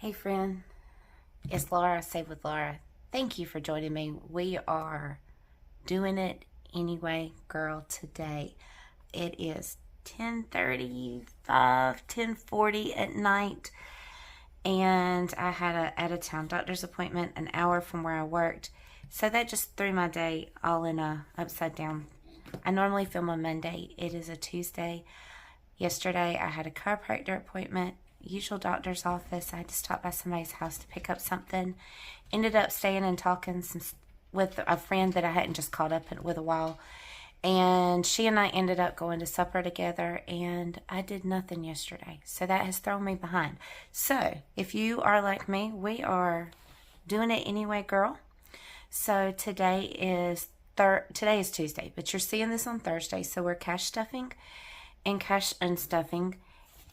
Hey friend, it's Laura, Save with Laura. Thank you for joining me. We are doing it anyway, girl, today. It is 10:35, 10:40 at night, and I had a out-of-town doctor's appointment an hour from where I worked. So that just threw my day all in a upside down. I normally film on Monday. It is a Tuesday. Yesterday I had a chiropractor appointment, usual doctor's office. I had to stop by somebody's house to pick up something. Ended up staying and talking with a friend that I hadn't just caught up with a while. And she and I ended up going to supper together, and I did nothing yesterday. So that has thrown me behind. So if you are like me, we are doing it anyway, girl. So today is Tuesday, but you're seeing this on Thursday. So we're cash stuffing and cash unstuffing.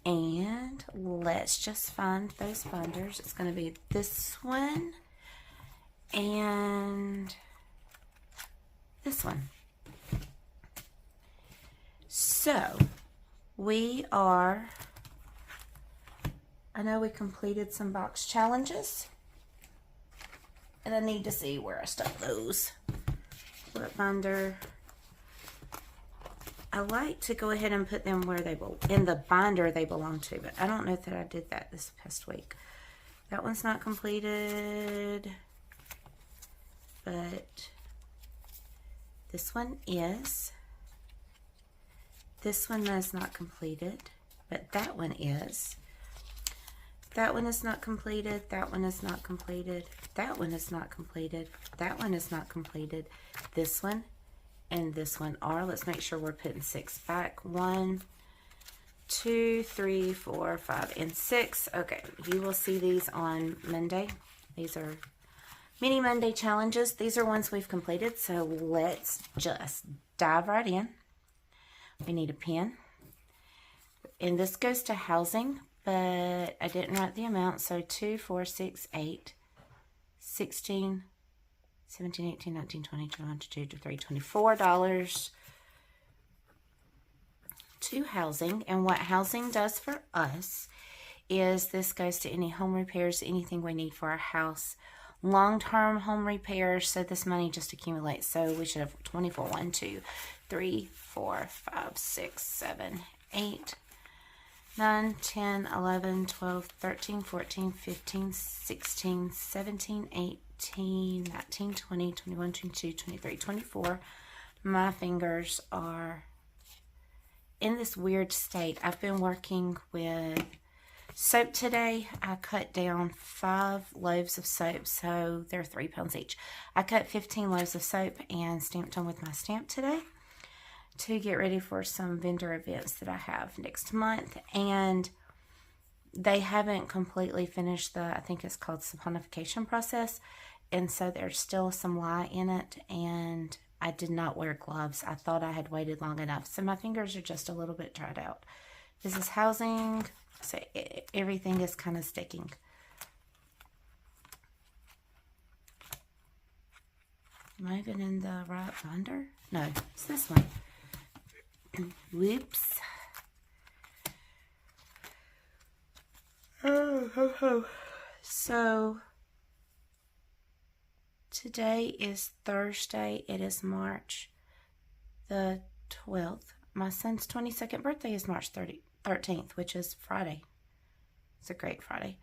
And let's just find those binders. It's going to be this one and this one. So I know we completed some box challenges, and I need to see where I stuck those. What binder? I like to go ahead and put them where in the binder they belong to, but I don't know that I did that this past week. That one's not completed, but this one is. This one is not completed, but that one is. That one is not completed. That one is not completed. That one is not completed. That one is not completed. This one and this one are. Let's make sure we're putting 6 back. 1, 2, 3, 4, 5, and 6. Okay, you will see these on Monday. These are mini Monday challenges. These are ones we've completed, so let's just dive right in. We need a pen, and this goes to housing, but I didn't write the amount, so 2, 4, 6, 8, 16, 17, 18, 19, 20, 21, 22, 23, $24 to housing. And what housing does for us is this goes to any home repairs, anything we need for our house, long-term home repairs. So this money just accumulates. So we should have 24. 1, 2, 3, 4, 5, 6, 7, 8, 9, 10, 11, 12, 13, 14, 15, 16, 17, 18, 19, 20, 21, 22, 23, 24. My fingers are in this weird state. I've been working with soap today. I cut down 5 loaves of soap, so they're 3 pounds each. I cut 15 loaves of soap and stamped them with my stamp today to get ready for some vendor events that I have next month. And they haven't completely finished I think it's called saponification process. And so there's still some lye in it. And I did not wear gloves. I thought I had waited long enough. So my fingers are just a little bit dried out. This is housing. So everything is kind of sticking. Am I even in the right binder? No, it's this one. Whoops. So today is Thursday. It is March the 12th. My son's 22nd birthday is March 13th, which is Friday. It's a great Friday.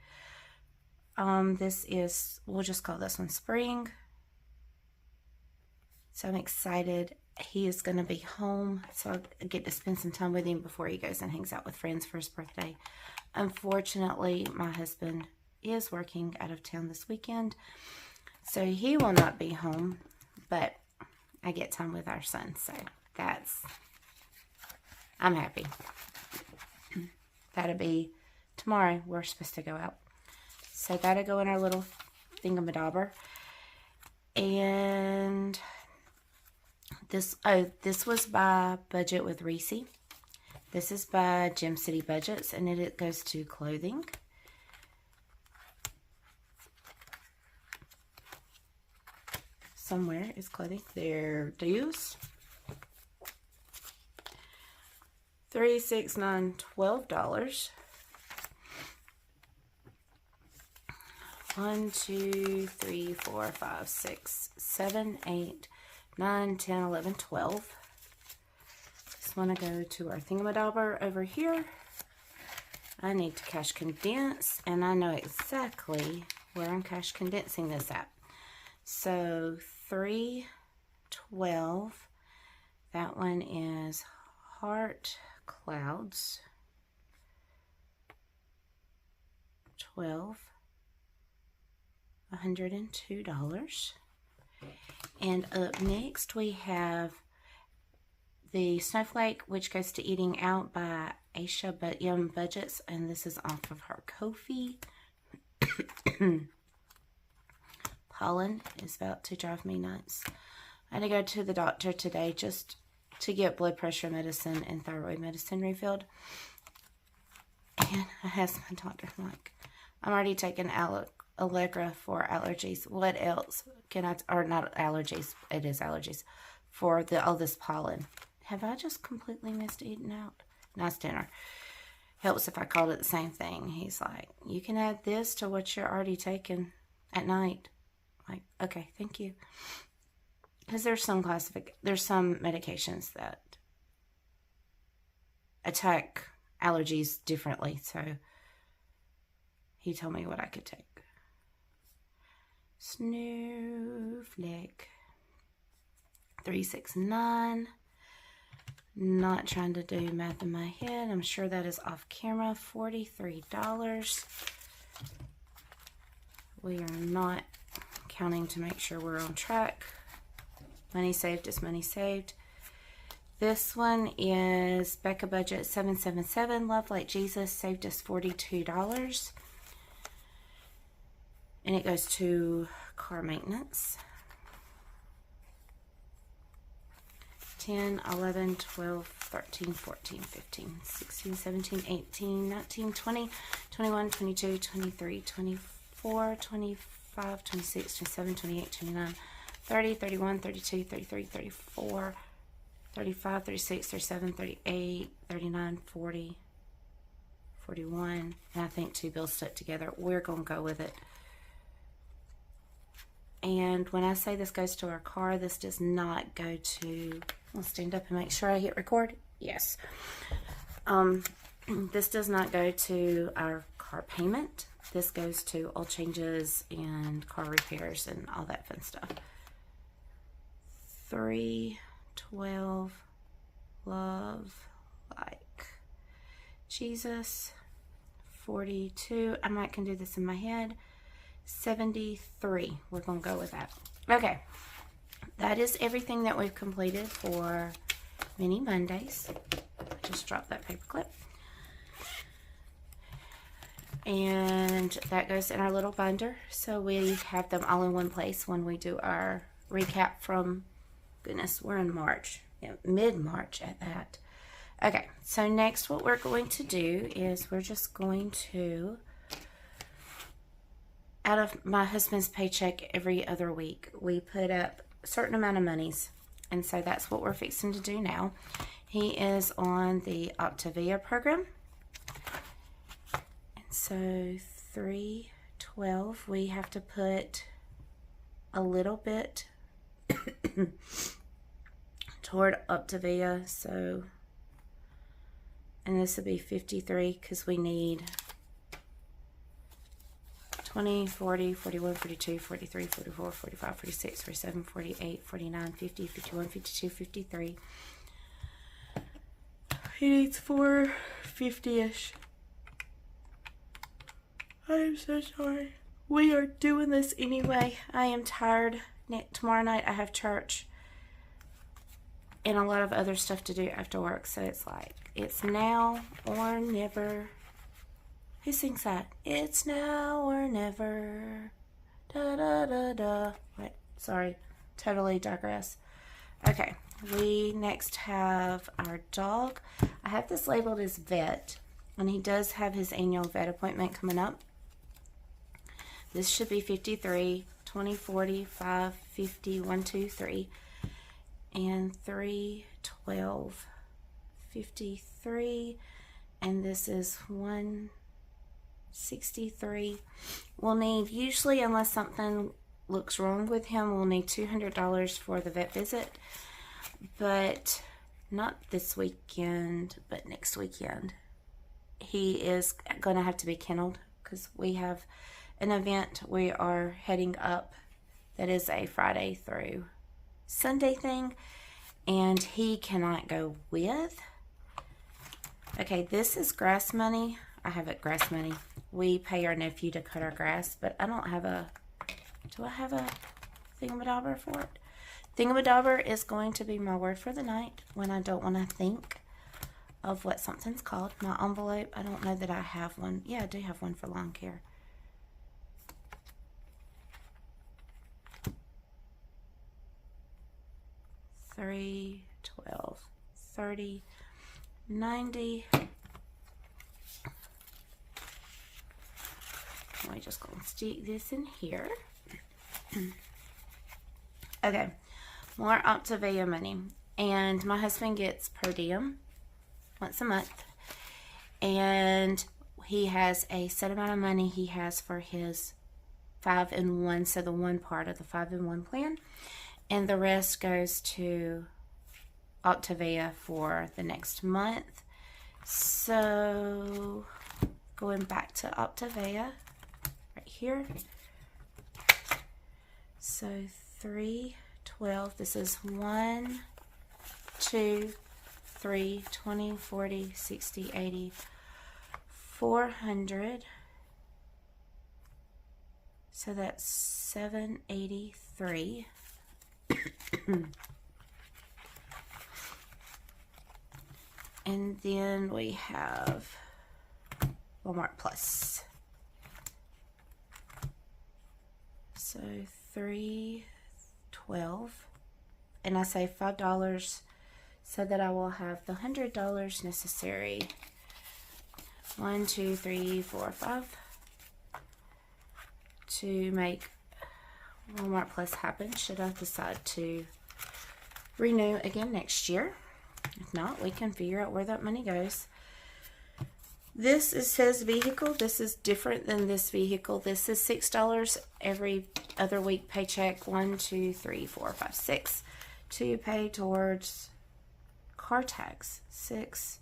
We'll just call this one spring. So I'm excited. He is going to be home, so I get to spend some time with him before he goes and hangs out with friends for his birthday. Unfortunately, my husband is working out of town this weekend, so he will not be home, but I get time with our son, so I'm happy. That'll be tomorrow. We're supposed to go out. So that'll go in our little thingamadobber. And this was by Budget with Reese. This is by Gem City Budgets, and it goes to clothing. Somewhere is clothing. There it is. $3, $6, $9, $12. 1, 2, 3, 4, 5, 6, 7, 8, 9, 10, 11, 12. Just want to go to our thingamadobber over here. I need to cash condense, and I know exactly where I'm cash condensing this at. So 3, 12. That one is heart clouds. 12. $102. And up next we have the Snowflake, which goes to Eating Out by Aisha But Yum Budgets, and this is off of her Ko-fi. Pollen is about to drive me nuts. I had to go to the doctor today just to get blood pressure medicine and thyroid medicine refilled. And I asked my doctor, I'm like, I'm already taking Allegra for allergies. What else can I, or not allergies, it is allergies, for all this pollen. Have I just completely missed Eating Out? Nice dinner. Helps if I called it the same thing. He's like, you can add this to what you're already taking at night. I'm like, okay, thank you. Because there's some medications that attack allergies differently. So he told me what I could take. Snowflake 369. Not trying to do math in my head. I'm sure that is off camera. $43. We are not counting to make sure we're on track. Money saved is money saved. This one is Becca Budget 777. Love Like Jesus saved us $42. And it goes to car maintenance. 10, 11, 12, 13, 14, 15, 16, 17, 18, 19, 20, 21, 22, 23, 24, 25, 26, 27, 28, 29, 30, 31, 32, 33, 34, 35, 36, 37, 38, 39, 40, 41, and I think 2 bills stuck together. We're going to go with it. And when I say this goes to our car, this does not go to, I'll stand up and make sure I hit record. Yes. This does not go to our car payment. This goes to oil changes and car repairs and all that fun stuff. 3, 12, love like Jesus. 42, I might can do this in my head. 73, we're going to go with that. Okay, that is everything that we've completed for Mini Mondays. I just dropped that paper clip. And that goes in our little binder, so we have them all in one place when we do our recap from, goodness, we're in March, mid-March at that. Okay, so next what we're going to do is we're just going to, out of my husband's paycheck every other week, we put up a certain amount of monies. And so that's what we're fixing to do now. He is on the Optavia program. And so 312, we have to put a little bit toward Optavia. So, and this will be 53 because we need 20, 40, 41, 42, 43, 44, 45, 46, 47, 48, 49, 50, 51, 52, 53. He needs 450-ish. I am so sorry. We are doing this anyway. I am tired. Tomorrow night I have church and a lot of other stuff to do after work. So it's like, it's now or never. Who sings that? It's now or never. Da da da da. Wait, sorry. Totally digress. Okay. We next have our dog. I have this labeled as vet, and he does have his annual vet appointment coming up. This should be 53, 20, 40, 5, 50, 1, 2, 3, and 3, 12, 53, and this is 1, $63. We'll need, usually unless something looks wrong with him, we'll need $200 for the vet visit, but not this weekend, but next weekend. He is going to have to be kenneled because we have an event we are heading up that is a Friday through Sunday thing, and he cannot go with. Okay, this is grass money. I have it grass money. We pay our nephew to cut our grass, but I don't have a, do I have a thingamadobber for it? Thingamadobber is going to be my word for the night when I don't want to think of what something's called. My envelope, I don't know that I have one. Yeah, I do have one for lawn care. $3, $12, $30, $90. We're just going to stick this in here. Okay, more Optavia money. And my husband gets per diem once a month. And he has a set amount of money he has for his 5-in-1, so the one part of the 5-in-1 plan. And the rest goes to Optavia for the next month. So going back to Optavia right here. So 3, 12, this is 1, 2, 3, 20, 40, 60, 80, 400. So that's 783. And then we have Walmart Plus. So 312, and I say $5 so that I will have the $100 necessary. 1, 2, 3, 4, 5 to make Walmart Plus happen should I decide to renew again next year. If not, we can figure out where that money goes. This, it says vehicle. This is different than this vehicle. This is $6 every other week paycheck. 1, 2, 3, 4, 5, 6 to pay towards car tax. 6.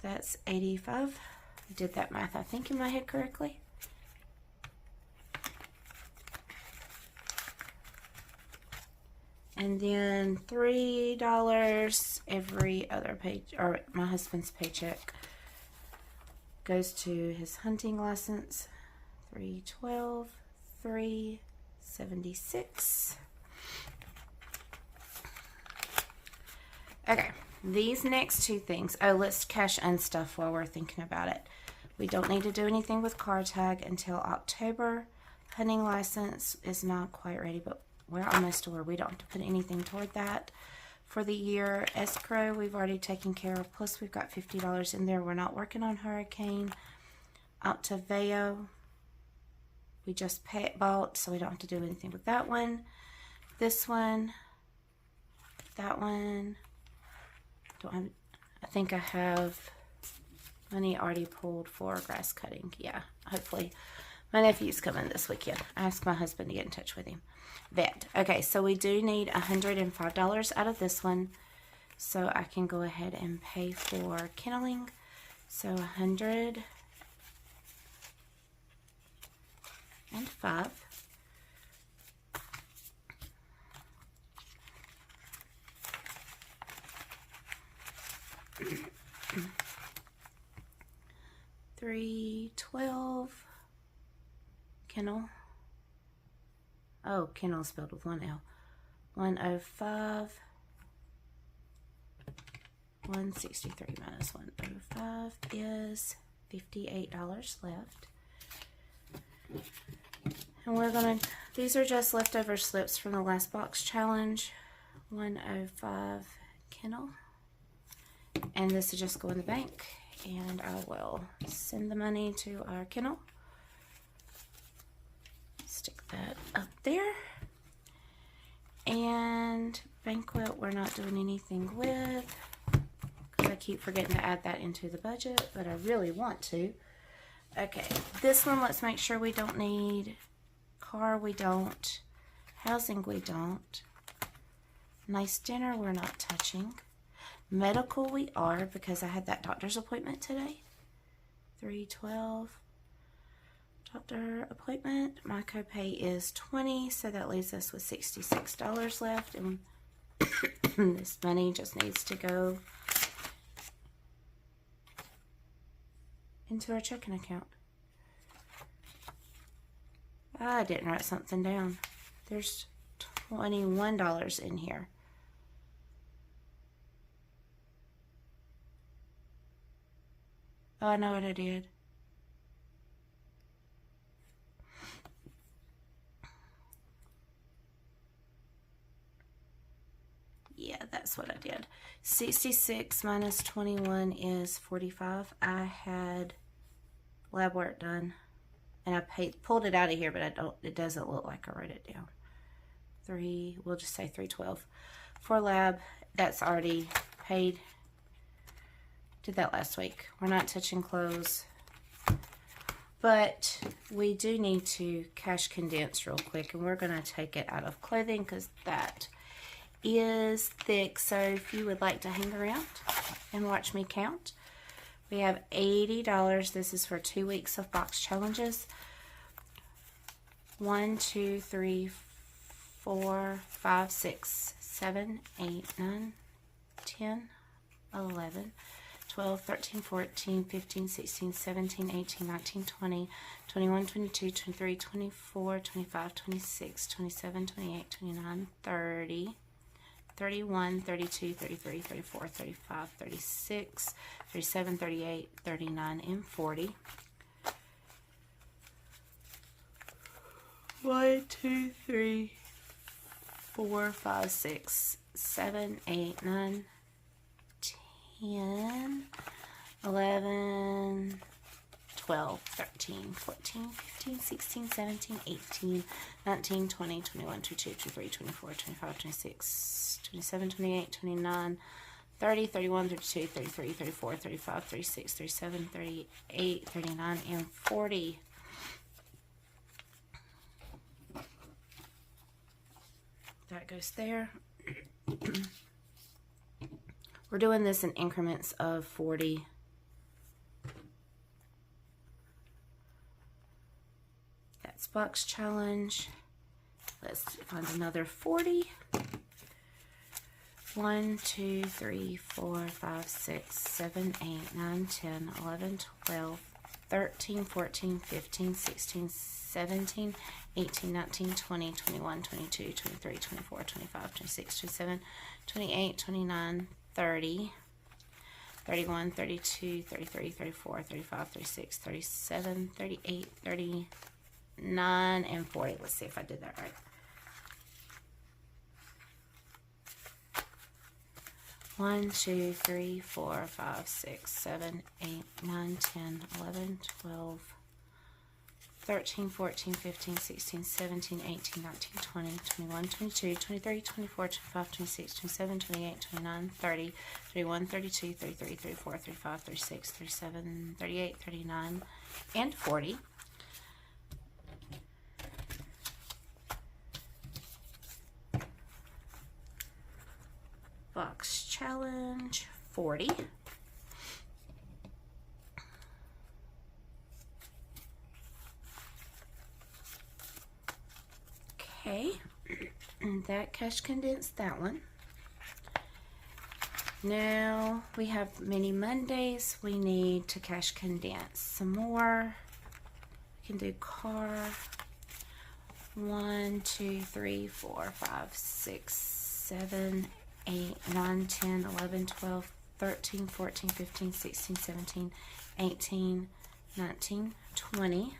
That's 85. I did that math, I think, in my head correctly. And then $3 every other pay, or my husband's paycheck goes to his hunting license. 312, 376. Okay, these next two things. Oh, let's cash unstuff while we're thinking about it. We don't need to do anything with car tag until October. Hunting license is not quite ready, but we're almost to where we don't have to put anything toward that for the year. Escrow, we've already taken care of. Plus, we've got $50 in there. We're not working on hurricane. Out to Veo, we just bought, so we don't have to do anything with that one. This one, that one. Don't have, I think I have money already pulled for grass cutting. Yeah, hopefully. My nephew's coming this weekend. I asked my husband to get in touch with him. Vet. Okay, so we do need $105 out of this one. So I can go ahead and pay for kenneling. So 105. $312. Kennel. Oh, kennel spelled with one L. 105. 163 minus 105 is $58 left. And we're gonna, these are just leftover slips from the last box challenge. 105 kennel. And this will just go in the bank, and I will send the money to our kennel. Stick that up there. And banquet, we're not doing anything with, because I keep forgetting to add that into the budget, but I really want to. Okay, this one, let's make sure we don't need. Car, we don't. Housing, we don't. Nice dinner, we're not touching. Medical, we are, because I had that doctor's appointment today. 312. Doctor appointment. My copay is $20, so that leaves us with $66 left, and this money just needs to go into our checking account. I didn't write something down. There's $21 in here. Oh, I know what I did. Yeah, that's what I did. 66 minus 21 is 45. I had lab work done, and I pulled it out of here, but it doesn't look like I wrote it down. We'll just say 312 for lab. That's already paid. Did that last week. We're not touching clothes, but we do need to cash condense real quick, and we're going to take it out of clothing because that is thick. So if you would like to hang around and watch me count, we have $80. This is for 2 weeks of box challenges. 1, 2, 3, 4, 5, 6, 7, 8, 9, 10, 11, 12, 13, 14, 15, 16, 17, 18, 19, 20, 21, 22, 23, 24, 25, 26, 27, 28, 29, 30, 31, 32, 33, 34, 35, 36, 37, 38, 39, and 40. 1, 2, 3, 4, 5, 6, 7, 8, 9, 10, 11, 12, 13, 14, 15, 16, 17, 18, 19, 20, 21, 22, 23, 24, 25, 26, 27, 28, 29, 30, 31, 32, 33, 34, 35, 36, 37, 38, 39, and 40. That goes there. We're doing this in increments of 40. That's box challenge. Let's find another 40. 1, 2, 3, 4, 5, 6, 7, 8, 9, 10, 11, 12, 13, 14, 15, 16, 17, 18, 19, 20, 21, 22, 23, 24, 25, 26, 27, 28, 29, 30, 31, 32, 33, 34, 35, 36, 37, 38, 39, and 40. Let's see if I did that right. 1, 2, 3, 4, 5, 6, 7, 8, 9, 10, 11, 12, 13, 14, 15, 16, 17, 18, 19, 20, 21, 22, 23, 24, 25, 26, 27, 28, 29, 30, 31, 32, 33, 34, 35, 36, 37, 38, 39, and 40. Box challenge 40. Okay, and that cash condensed that one. Now we have mini Mondays. We need to cash condense some more. We can do car. 1, 2, 3, 4, 5, 6, 7, 8, 9, 10, 11, 12, 13, 14, 15, 16, 17, 18, 19, 20.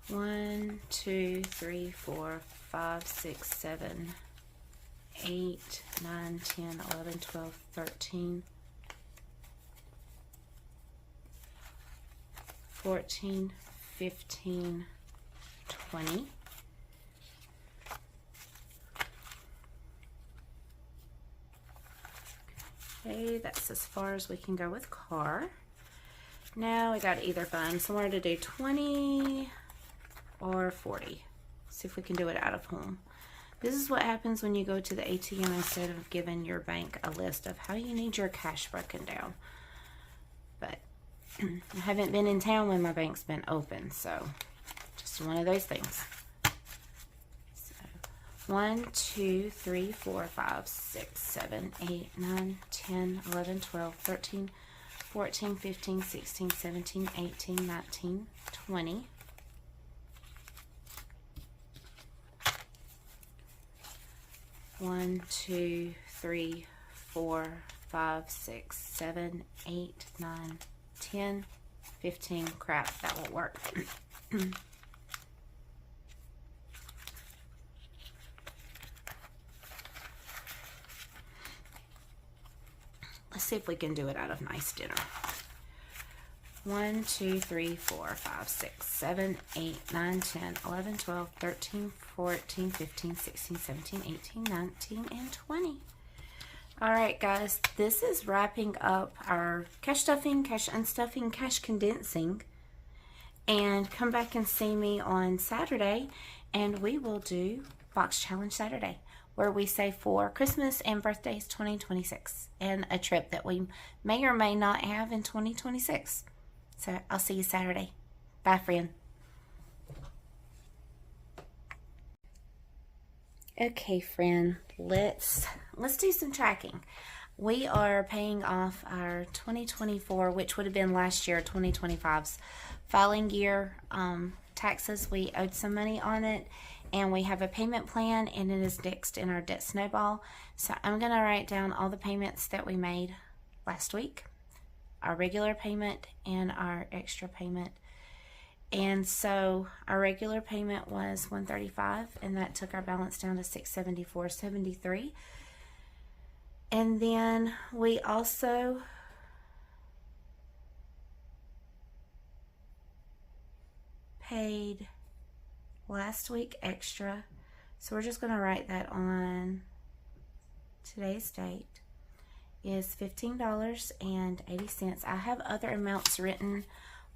One, 2, 3, 4, 5, 6, 7, 8, 9, 10, 11, 12, 13, 14, 15, 20. Okay, that's as far as we can go with car. Now we got to either find somewhere to do 20 or 40. See if we can do it out of home. This is what happens when you go to the ATM instead of giving your bank a list of how you need your cash broken down. But I haven't been in town when my bank's been open, so just one of those things. So 1, 2, 3, 4, 5, 6, 7, 8, 9, 10, 11, 12, 13, 14, 15, 16, 17, 18, 19, 20. One, 2, 3, 4, 5, 6, 7, 8, 9, 10, 15. Crap, that won't work. Let's see if we can do it out of nice dinner. 1, 2, 3, 4, 5, 6, 7, 8, 9, 10, 11, 12, 13, 14, 15, 16, 17, 18, 19, and 20. All right, guys, this is wrapping up our cash stuffing, cash unstuffing, cash condensing. And come back and see me on Saturday, and we will do Box Challenge Saturday, where we save for Christmas and birthdays 2026 and a trip that we may or may not have in 2026. So I'll see you Saturday. Bye, friend. Okay, friend, let's do some tracking. We are paying off our 2024, which would have been last year, 2025's filing year taxes. We owed some money on it, and we have a payment plan, and it is next in our debt snowball. So I'm going to write down all the payments that we made last week, our regular payment and our extra payment. And so our regular payment was $135, and that took our balance down to $674.73. And then we also paid last week extra. So we're just going to write that on today's date is $15.80. I have other amounts written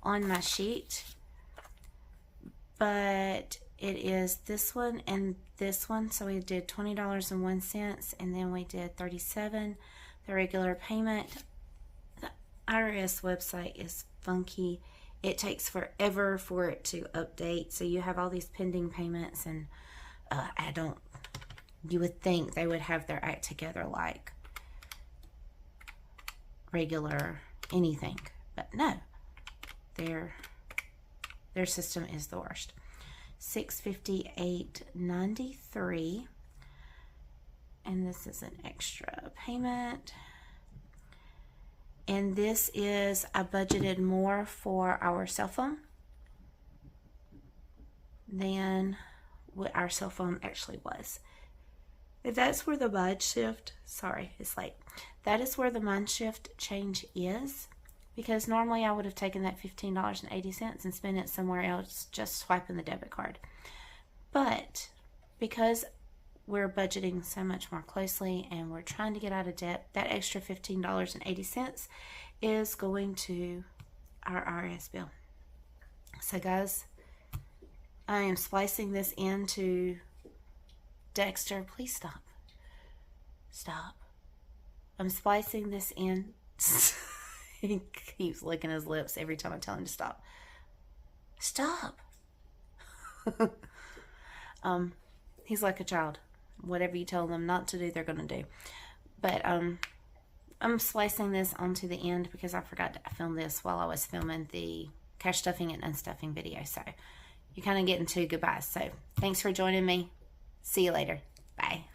on my sheet, but it is this one and this one. So we did $20.01, and then we did $37, the regular payment. The IRS website is funky. It takes forever for it to update. So you have all these pending payments, and you would think they would have their act together like regular anything, but no, their system is the worst. $658.93, and this is an extra payment. And this is, I budgeted more for our cell phone than what our cell phone actually was. That's where the mind shift, sorry, it's late. That is where the mind shift change is, because normally I would have taken that $15.80 and spent it somewhere else, just swiping the debit card. But because we're budgeting so much more closely and we're trying to get out of debt, that extra $15.80 is going to our IRS bill. So guys, I am splicing this into Dexter. Please stop. Stop. I'm splicing this in. He keeps licking his lips every time I tell him to stop. Stop. He's like a child. Whatever you tell them not to do, they're going to do. But I'm slicing this onto the end because I forgot to film this while I was filming the cash stuffing and unstuffing video. So you're kind of getting two goodbyes. So thanks for joining me. See you later. Bye.